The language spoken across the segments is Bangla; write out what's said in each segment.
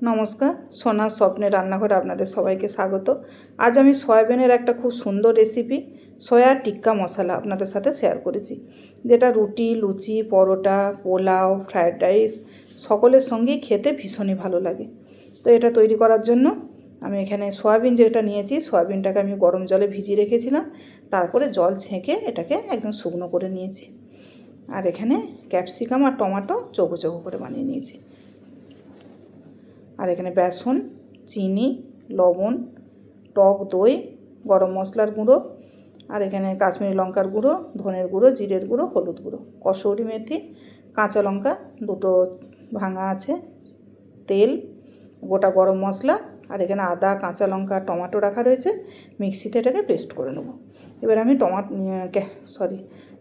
নমস্কার, সোনার স্বপ্নে রান্নাঘরে আপনাদের সবাইকে স্বাগত। আজ আমি সয়াবিনের একটা খুব সুন্দর রেসিপি সয়া টিক্কা মশলা আপনাদের সাথে শেয়ার করেছি, যেটা রুটি, লুচি, পরোটা, পোলাও, ফ্রায়েড রাইস সকলের সঙ্গেই খেতে ভীষণই ভালো লাগে। তো এটা তৈরি করার জন্য আমি এখানে সয়াবিন যেটা নিয়েছি, সয়াবিনটাকে আমি গরম জলে ভিজিয়ে রেখেছিলাম, তারপরে জল ছেঁকে এটাকে একদম শুকনো করে নিয়েছি। আর এখানে ক্যাপসিকাম আর টমেটো চৌকো চৌকো করে বানিয়ে নিয়েছি। আর এখানে বেসন, চিনি, লবণ, টক দই, গরম মশলার গুঁড়ো, আর এখানে কাশ্মীরি লঙ্কার গুঁড়ো, ধনের গুঁড়ো, জিরের গুঁড়ো, হলুদ গুঁড়ো, কসুরি মেথি, কাঁচা লঙ্কা দুটো ভাঙা আছে, তেল, গোটা গরম মশলা, আর এখানে আদা, কাঁচা লঙ্কা, টমেটো রাখা রয়েছে। মিক্সিতে এটাকে পেস্ট করে নেব। এবার আমি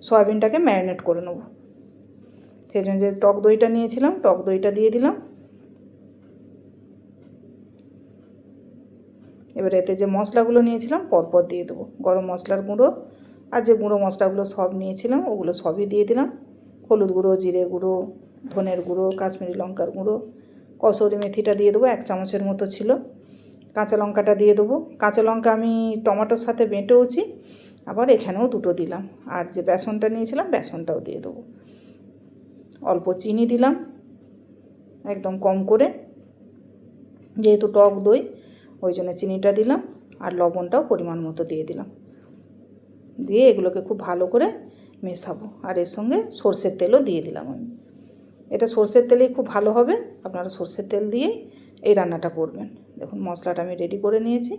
সয়াবিনটাকে ম্যারিনেট করে নেব। সেই জন্য যে টক দইটা নিয়েছিলাম, টক দইটা দিয়ে দিলাম। এবার এতে যে মশলাগুলো নিয়েছিলাম পরপর দিয়ে দেবো। গরম মশলার গুঁড়ো আর যে গুঁড়ো মশলাগুলো সব নিয়েছিলাম ওগুলো সবই দিয়ে দিলাম। হলুদ গুঁড়ো, জিরে গুঁড়ো, ধনের গুঁড়ো, কাশ্মীরি লঙ্কার গুঁড়ো, কসুরি মেথিটা দিয়ে দেবো, 1 চামচের মতো ছিল। কাঁচা লঙ্কাটা দিয়ে দেবো। কাঁচা লঙ্কা আমি টমেটোর সাথে বেটেওছি, আবার এখানেও দুটো দিলাম। আর যে বেসনটা নিয়েছিলাম বেসনটাও দিয়ে দেবো। অল্প চিনি দিলাম, একদম কম করে, যেহেতু টক দই ওই জন্য চিনিটা দিলাম। আর লবণটাও পরিমাণ মতো দিয়ে দিলাম। দিয়ে এগুলোকে খুব ভালো করে মেশাবো। আর এর সঙ্গে সর্ষের তেলও দিয়ে দিলাম আমি। এটা সর্ষের তেলেই খুব ভালো হবে, আপনারা সর্ষের তেল দিয়েই এই রান্নাটা করবেন। দেখুন মশলাটা আমি রেডি করে নিয়েছি।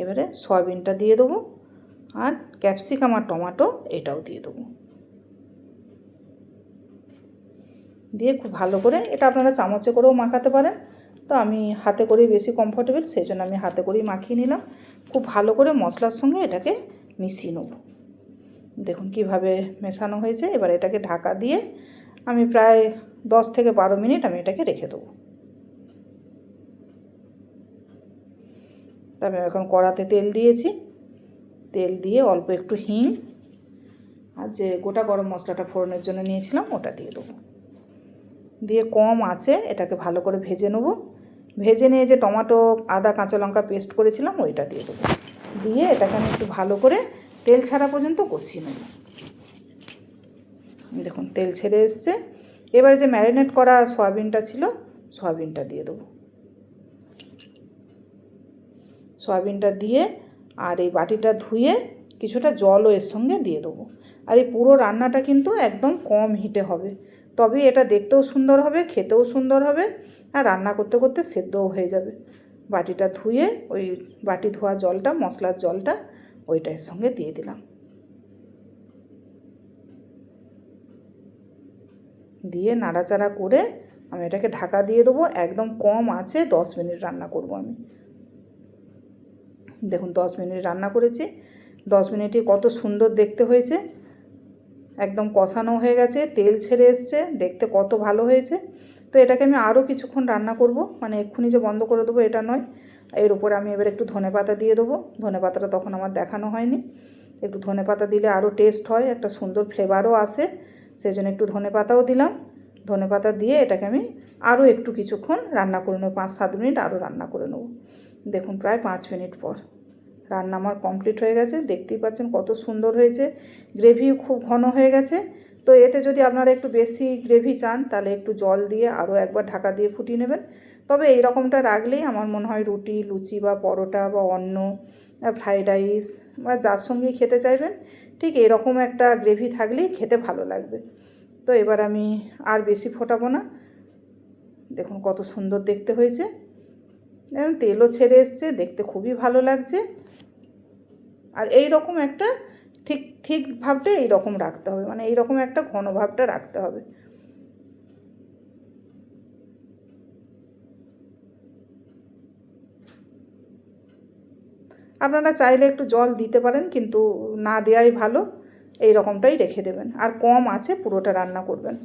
এবারে সয়াবিনটা দিয়ে দেবো, আর ক্যাপসিকাম আর টমেটো এটাও দিয়ে দেবো। দিয়ে খুব ভালো করে, এটা আপনারা চামচে করেও মাখাতে পারেন, তো আমি হাতে করেই বেশি কমফোর্টেবল, সেই জন্য আমি হাতে করেই মাখিয়ে নিলাম। খুব ভালো করে মশলার সঙ্গে এটাকে মিশিয়ে নেব। দেখুন কিভাবে মেশানো হয়েছে। এবার এটাকে ঢাকা দিয়ে আমি প্রায় 10 থেকে 12 মিনিট আমি এটাকে রেখে দেবো। তারপরে এখন কড়াতে তেল দিয়েছি, তেল দিয়ে অল্প একটু হিং আর যে গোটা গরম মশলাটা ফোড়নের জন্য নিয়েছিলাম ওটা দিয়ে দেবো। দিয়ে কম আঁচে এটাকে ভালো করে ভেজে নেব। ভেজে নিয়ে যে টমেটো, আদা, কাঁচা লঙ্কা পেস্ট করেছিলাম ওইটা দিয়ে দেবো। দিয়ে এটাকে আমি একটু ভালো করে তেল ছাড়া পর্যন্ত কষিয়ে নেব। দেখুন তেল ছেড়ে এসছে। এবারে যে ম্যারিনেট করা সয়াবিনটা ছিল সয়াবিনটা দিয়ে দেবো। সয়াবিনটা দিয়ে আর এই বাটিটা ধুয়ে কিছুটা জলও এর সঙ্গে দিয়ে দেবো। আর এই পুরো রান্নাটা কিন্তু একদম কম হিটে হবে, তবে এটা দেখতেও সুন্দর হবে, খেতেও সুন্দর হবে, আর রান্না করতে করতে সেদ্ধও হয়ে যাবে। বাটিটা ধুয়ে ওই বাটি ধোয়া জলটা, মশলার জলটা ওইটা এর সঙ্গে দিয়ে দিলাম। দিয়ে নাড়াচাড়া করে আমি এটাকে ঢাকা দিয়ে দেবো। একদম কম আঁচে 10 মিনিট রান্না করব আমি। দেখুন 10 মিনিট রান্না করেছি। 10 মিনিটে কত সুন্দর দেখতে হয়েছে, একদম কষানো হয়ে গেছে, তেল ছেড়ে এসছে, দেখতে কত ভালো হয়েছে। তো এটাকে আমি আরও কিছুক্ষণ রান্না করব, মানে এক্ষুনি যে বন্ধ করে দেবো এটা নয়। এর উপরে আমি এবার একটু ধনেপাতা দিয়ে দেবো। ধনেপাতাটা তখন আমার দেখানো হয়নি। একটু ধনেপাতা দিলে আরও টেস্ট হয়, একটা সুন্দর ফ্লেভারও আসে, সেই জন্য একটু ধনেপাতাও দিলাম। ধনেপাতা দিয়ে এটাকে আমি আরও একটু কিছুক্ষণ রান্না করে নেব, 5-7 মিনিট আরও রান্না করে নেব। দেখুন প্রায় 5 মিনিট পর রান্না আমার কমপ্লিট হয়ে গেছে। দেখতেই পাচ্ছেন কত সুন্দর হয়েছে, গ্রেভিও খুব ঘন হয়ে গেছে। তো এতে যদি আপনারা একটু বেশি গ্রেভি চান তাহলে একটু জল দিয়ে আরও একবার ঢাকা দিয়ে ফুটিয়ে নেবেন। তবে এই রকমটা রাখলেই আমার মনে হয় রুটি, লুচি বা পরোটা বা অন্য ফ্রাইড রাইস বা যার সঙ্গেই খেতে চাইবেন ঠিক এরকম একটা গ্রেভি থাকলেই খেতে ভালো লাগবে। তো এবার আমি আর বেশি ফোটাবো না। দেখুন কত সুন্দর দেখতে হয়েছে, দেখুন তেলও ছেড়ে এসছে, দেখতে খুবই ভালো লাগছে। আর এই রকম একটা ঠিক ভাবটা এই রকম রাখতে হবে, মানে এই রকম একটা ঘন ভাবটা রাখতে হবে। আপনারা চাইলে একটু জল দিতে পারেন, কিন্তু না দেওয়াই ভালো। এই রকমটাই রেখে দেবেন আর কম আছে পুরোটা রান্না করবেন।